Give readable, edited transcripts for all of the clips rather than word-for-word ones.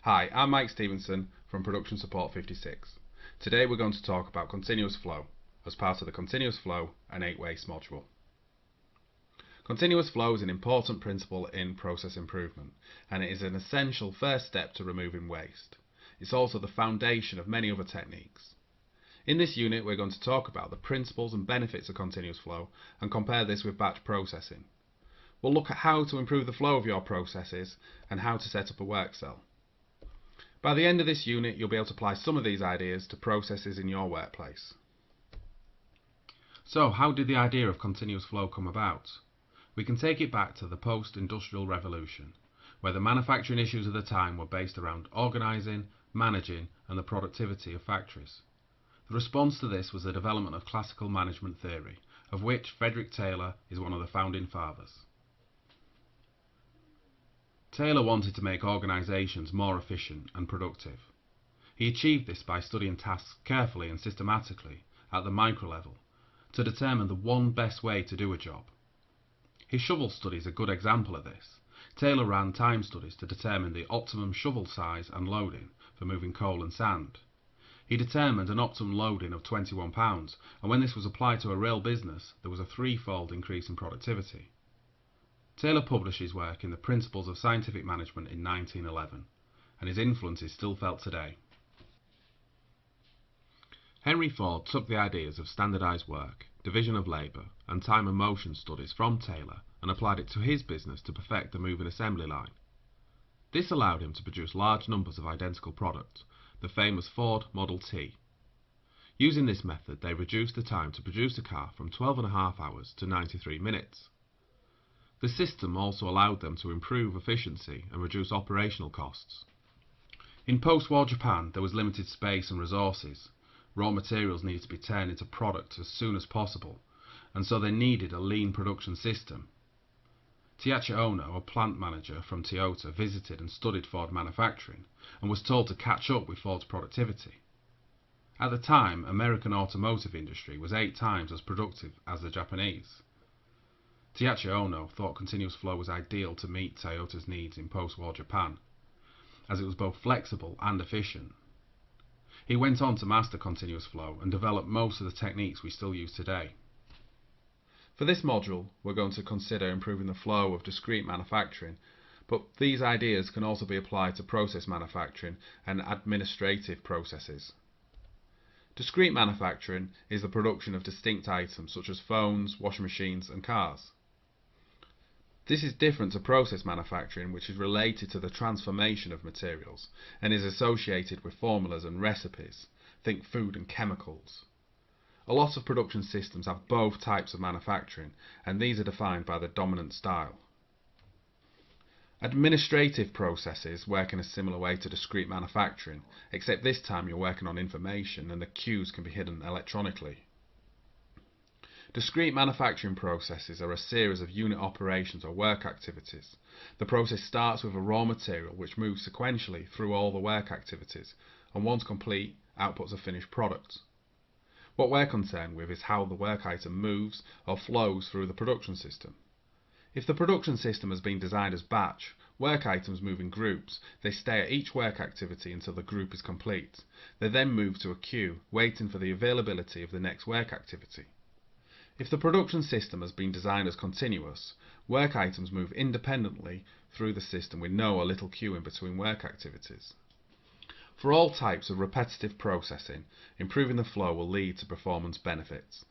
Hi, I'm Mike Stevenson from Production Support 56. Today we're going to talk about continuous flow as part of the continuous flow and 8 waste module. Continuous flow is an important principle in process improvement, and it is an essential first step to removing waste. It's also the foundation of many other techniques. In this unit we're going to talk about the principles and benefits of continuous flow and compare this with batch processing. We'll look at how to improve the flow of your processes and how to set up a work cell. By the end of this unit, you'll be able to apply some of these ideas to processes in your workplace. So, how did the idea of continuous flow come about? We can take it back to the post-industrial revolution, where the manufacturing issues of the time were based around organising, managing and the productivity of factories. The response to this was the development of classical management theory, of which Frederick is one of the founding fathers. Taylor wanted to make organisations more efficient and productive. He achieved this by studying tasks carefully and systematically at the micro level to determine the one best way to do a job. His shovel study is a good example of this. Taylor ran time studies to determine the optimum shovel size and loading for moving coal and sand. He determined an optimum loading of 21 pounds, and when this was applied to a real business, there was a threefold increase in productivity. Taylor published his work in the Principles of Scientific Management in 1911, and his influence is still felt today. Henry Ford took the ideas of standardised work, division of labour, and time and motion studies from Taylor and applied it to his business to perfect the moving assembly line. This allowed him to produce large numbers of identical products, the famous Ford Model T. Using this method, they reduced the time to produce a car from 12.5 hours to 93 minutes. The system also allowed them to improve efficiency and reduce operational costs. In post-war Japan, there was limited space and resources. Raw materials needed to be turned into products as soon as possible, and so they needed a lean production system. Taiichi Ohno, a plant manager from Toyota, visited and studied Ford manufacturing and was told to catch up with Ford's productivity. At the time, American automotive industry was 8 times as productive as the Japanese. Taiichi Ohno thought continuous flow was ideal to meet Toyota's needs in post-war Japan, as it was both flexible and efficient. He went on to master continuous flow and develop most of the techniques we still use today. For this module, we're going to consider improving the flow of discrete manufacturing, but these ideas can also be applied to process manufacturing and administrative processes. Discrete manufacturing is the production of distinct items such as phones, washing machines and cars. This is different to process manufacturing, which is related to the transformation of materials and is associated with formulas and recipes. Think food and chemicals. A lot of production systems have both types of manufacturing, and these are defined by the dominant style. Administrative processes work in a similar way to discrete manufacturing, except this time you're working on information and the queues can be hidden electronically. Discrete manufacturing processes are a series of unit operations or work activities. The process starts with a raw material which moves sequentially through all the work activities, and once complete, outputs a finished product. What we're concerned with is how the work item moves or flows through the production system. If the production system has been designed as batch, work items move in groups. They stay at each work activity until the group is complete. They then move to a queue, waiting for the availability of the next work activity. If the production system has been designed as continuous, work items move independently through the system with no or little queue in between work activities. For all types of repetitive processing, improving the flow will lead to performance benefits.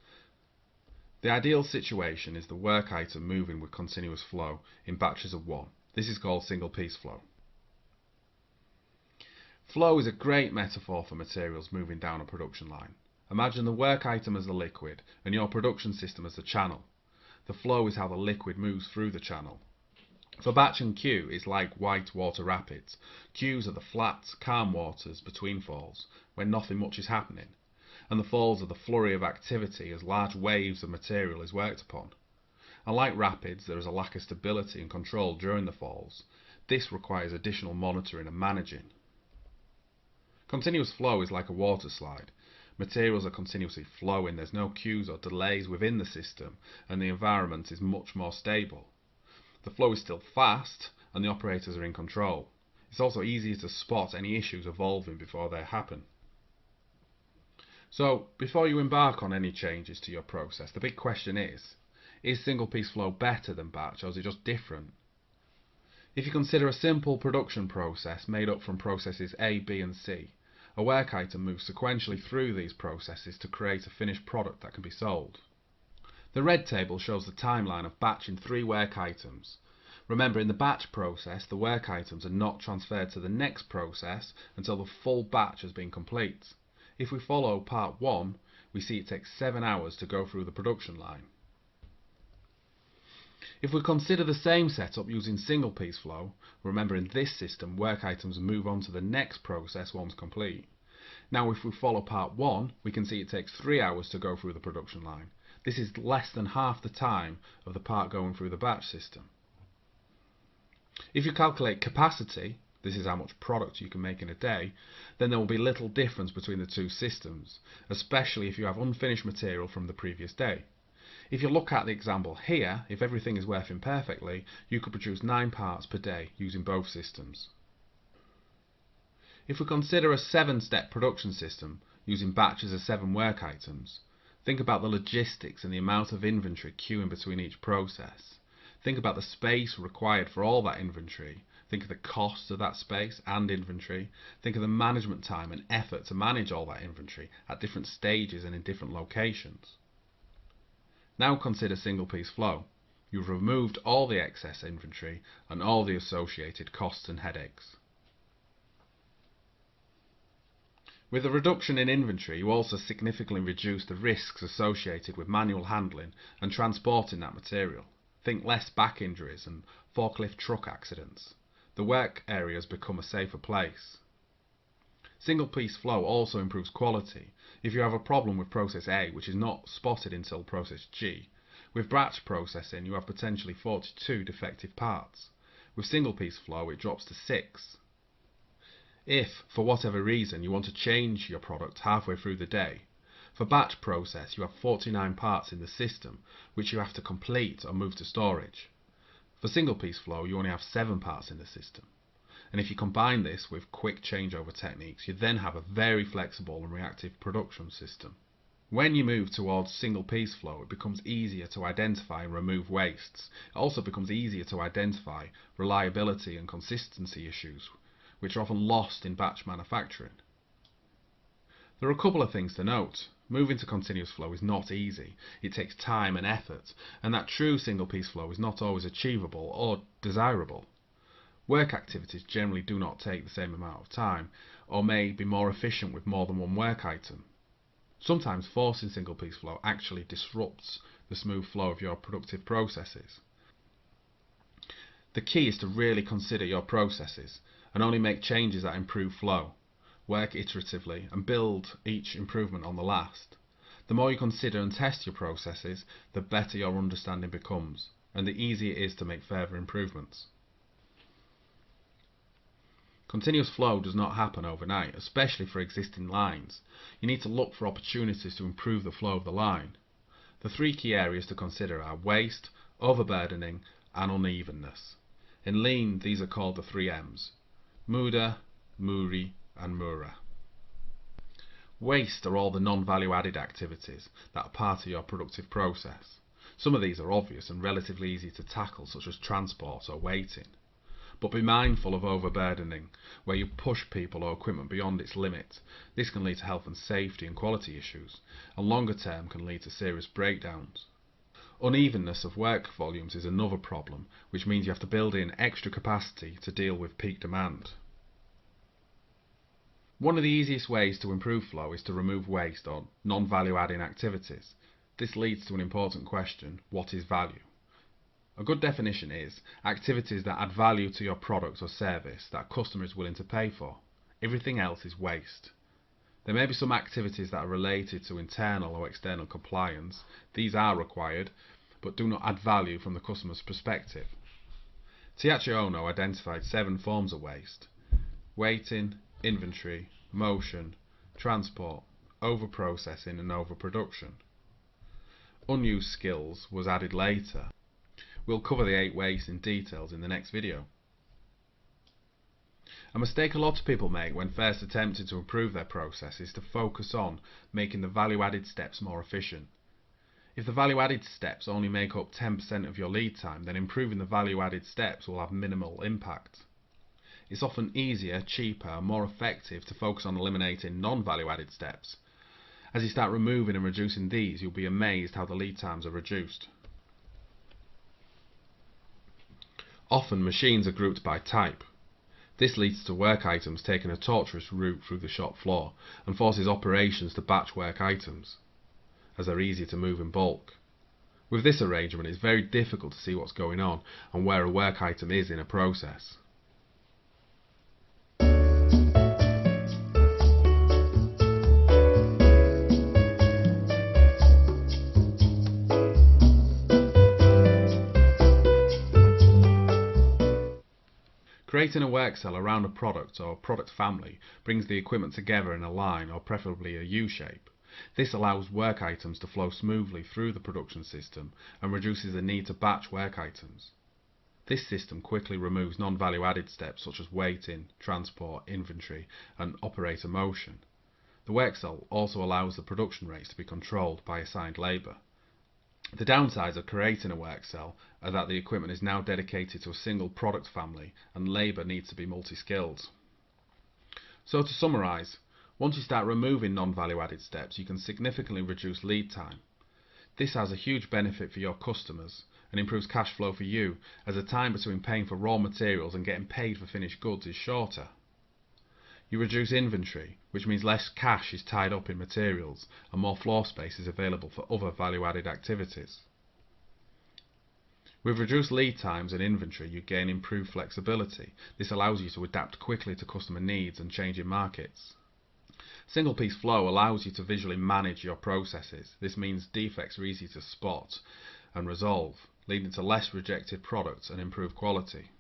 The ideal situation is the work item moving with continuous flow in batches of 1. This is called single piece flow. Flow is a great metaphor for materials moving down a production line. Imagine the work item as the liquid and your production system as the channel. The flow is how the liquid moves through the channel. For batch and queue, it's like white water rapids. Queues are the flat, calm waters between falls, when nothing much is happening, and the falls are the flurry of activity as large waves of material is worked upon. Unlike rapids, there is a lack of stability and control during the falls. This requires additional monitoring and managing. Continuous flow is like a water slide. Materials are continuously flowing, there's no queues or delays within the system, and the environment is much more stable. The flow is still fast, and the operators are in control. It's also easier to spot any issues evolving before they happen. So, before you embark on any changes to your process, the big question is single piece flow better than batch, or is it just different? If you consider a simple production process made up from processes A, B and C, a work item moves sequentially through these processes to create a finished product that can be sold. The red table shows the timeline of batching 3 work items. Remember, in the batch process, the work items are not transferred to the next process until the full batch has been complete. If we follow part 1, we see it takes 7 hours to go through the production line. If we consider the same setup using single piece flow, remember in this system work items move on to the next process once complete. Now if we follow part 1, we can see it takes 3 hours to go through the production line. This is less than half the time of the part going through the batch system. If you calculate capacity, this is how much product you can make in a day, then there will be little difference between the two systems, especially if you have unfinished material from the previous day. If you look at the example here, if everything is working perfectly, you could produce 9 parts per day using both systems. If we consider a 7-step production system using batches of 7 work items, think about the logistics and the amount of inventory queuing between each process. Think about the space required for all that inventory. Think of the cost of that space and inventory. Think of the management time and effort to manage all that inventory at different stages and in different locations. Now consider single piece flow. You've removed all the excess inventory and all the associated costs and headaches. With a reduction in inventory, you also significantly reduce the risks associated with manual handling and transporting that material. Think less back injuries and forklift truck accidents. The work areas become a safer place. Single piece flow also improves quality. If you have a problem with process A which is not spotted until process G, with batch processing you have potentially 42 defective parts. With single piece flow it drops to 6. If, for whatever reason, you want to change your product halfway through the day, for batch process you have 49 parts in the system which you have to complete or move to storage. For single piece flow you only have 7 parts in the system. And if you combine this with quick changeover techniques, you then have a very flexible and reactive production system. When you move towards single piece flow, it becomes easier to identify and remove wastes. It also becomes easier to identify reliability and consistency issues, which are often lost in batch manufacturing. There are a couple of things to note. Moving to continuous flow is not easy. It takes time and effort, and that true single piece flow is not always achievable or desirable. Work activities generally do not take the same amount of time, or may be more efficient with more than one work item. Sometimes forcing single piece flow actually disrupts the smooth flow of your productive processes. The key is to really consider your processes and only make changes that improve flow. Work iteratively and build each improvement on the last. The more you consider and test your processes, the better your understanding becomes, and the easier it is to make further improvements. Continuous flow does not happen overnight, especially for existing lines. You need to look for opportunities to improve the flow of the line. The 3 key areas to consider are waste, overburdening and unevenness. In Lean these are called the 3 M's: Muda, Muri and Mura. Waste are all the non-value added activities that are part of your productive process. Some of these are obvious and relatively easy to tackle, such as transport or waiting. But be mindful of overburdening, where you push people or equipment beyond its limit. This can lead to health and safety and quality issues, and longer term can lead to serious breakdowns. Unevenness of work volumes is another problem, which means you have to build in extra capacity to deal with peak demand. One of the easiest ways to improve flow is to remove waste or non-value adding activities. This leads to an important question: what is value? A good definition is activities that add value to your product or service that a customer is willing to pay for. Everything else is waste. There may be some activities that are related to internal or external compliance. These are required, but do not add value from the customer's perspective. Tiachi Ono identified 7 forms of waste: waiting, inventory, motion, transport, overprocessing and overproduction. Unused skills was added later. We'll cover the 8 wastes in details in the next video. A mistake a lot of people make when first attempting to improve their process is to focus on making the value-added steps more efficient. If the value-added steps only make up 10% of your lead time, then improving the value-added steps will have minimal impact. It's often easier, cheaper, and more effective to focus on eliminating non-value-added steps. As you start removing and reducing these, you'll be amazed how the lead times are reduced. Often machines are grouped by type. This leads to work items taking a tortuous route through the shop floor and forces operations to batch work items, as they're easier to move in bulk. With this arrangement, it's very difficult to see what's going on and where a work item is in a process. Creating a work cell around a product or product family brings the equipment together in a line or preferably a U-shape. This allows work items to flow smoothly through the production system and reduces the need to batch work items. This system quickly removes non-value added steps such as waiting, transport, inventory and operator motion. The work cell also allows the production rates to be controlled by assigned labour. The downsides of creating a work cell are that the equipment is now dedicated to a single product family and labour needs to be multi-skilled. So to summarise, once you start removing non-value added steps, you can significantly reduce lead time. This has a huge benefit for your customers and improves cash flow for you, as the time between paying for raw materials and getting paid for finished goods is shorter. You reduce inventory, which means less cash is tied up in materials and more floor space is available for other value-added activities. With reduced lead times and inventory, you gain improved flexibility. This allows you to adapt quickly to customer needs and changing markets. Single piece flow allows you to visually manage your processes. This means defects are easy to spot and resolve, leading to less rejected products and improved quality.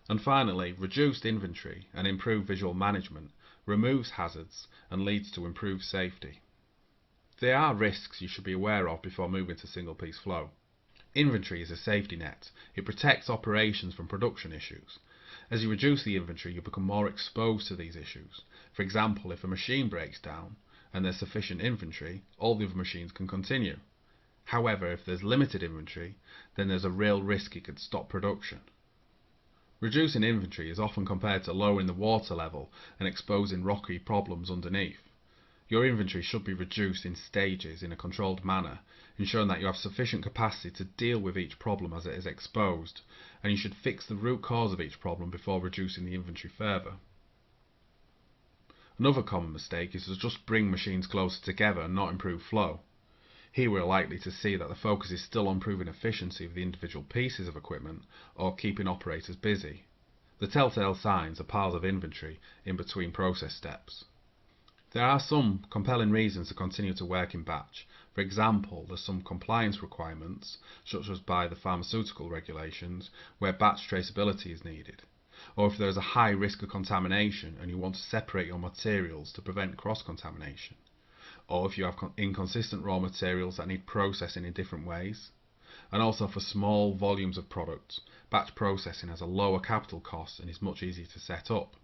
And finally, reduced inventory and improved visual management removes hazards and leads to improved safety. There are risks you should be aware of before moving to single piece flow. Inventory is a safety net. It protects operations from production issues. As you reduce the inventory, you become more exposed to these issues. For example, if a machine breaks down and there's sufficient inventory, all the other machines can continue. However, if there's limited inventory, then there's a real risk it could stop production. Reducing inventory is often compared to lowering the water level and exposing rocky problems underneath. Your inventory should be reduced in stages in a controlled manner, ensuring that you have sufficient capacity to deal with each problem as it is exposed, and you should fix the root cause of each problem before reducing the inventory further. Another common mistake is to just bring machines closer together and not improve flow. Here we are likely to see that the focus is still on improving efficiency of the individual pieces of equipment or keeping operators busy. The telltale signs are piles of inventory in between process steps. There are some compelling reasons to continue to work in batch. For example, there's some compliance requirements, such as by the pharmaceutical regulations, where batch traceability is needed. Or if there is a high risk of contamination and you want to separate your materials to prevent cross-contamination. Or if you have inconsistent raw materials that need processing in different ways. And also for small volumes of products, batch processing has a lower capital cost and is much easier to set up.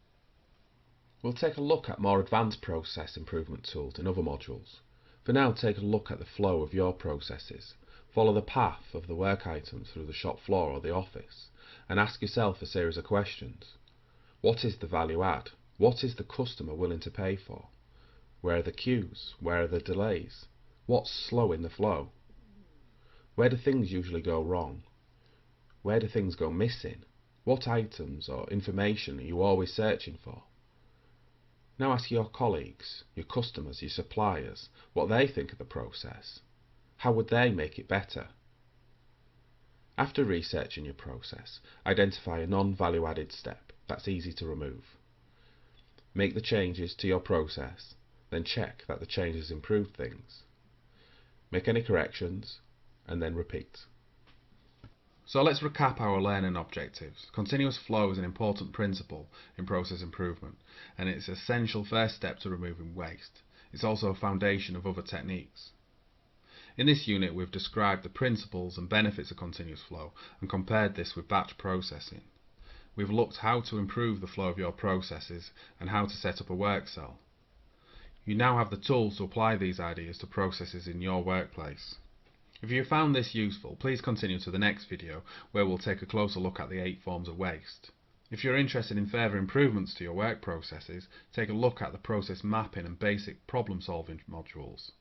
We'll take a look at more advanced process improvement tools in other modules. For now, take a look at the flow of your processes. Follow the path of the work items through the shop floor or the office, and ask yourself a series of questions. What is the value add? What is the customer willing to pay for? Where are the queues? Where are the delays? What's slowing the flow? Where do things usually go wrong? Where do things go missing? What items or information are you always searching for? Now ask your colleagues, your customers, your suppliers, what they think of the process. How would they make it better? After researching your process, identify a non-value added step that's easy to remove. Make the changes to your process, then check that the changes improve things. Make any corrections, and then repeat. So let's recap our learning objectives. Continuous flow is an important principle in process improvement, and it's an essential first step to removing waste. It's also a foundation of other techniques. In this unit, we've described the principles and benefits of continuous flow and compared this with batch processing. we've looked how to improve the flow of your processes and how to set up a work cell. You now have the tools to apply these ideas to processes in your workplace. If you found this useful, please continue to the next video where we'll take a closer look at the 8 forms of waste. If you're interested in further improvements to your work processes, take a look at the process mapping and basic problem solving modules.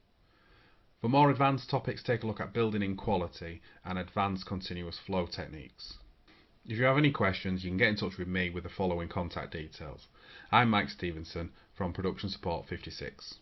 For more advanced topics, take a look at building in quality and advanced continuous flow techniques. If you have any questions, you can get in touch with me with the following contact details. I'm Mike Stevenson from Production Support 56.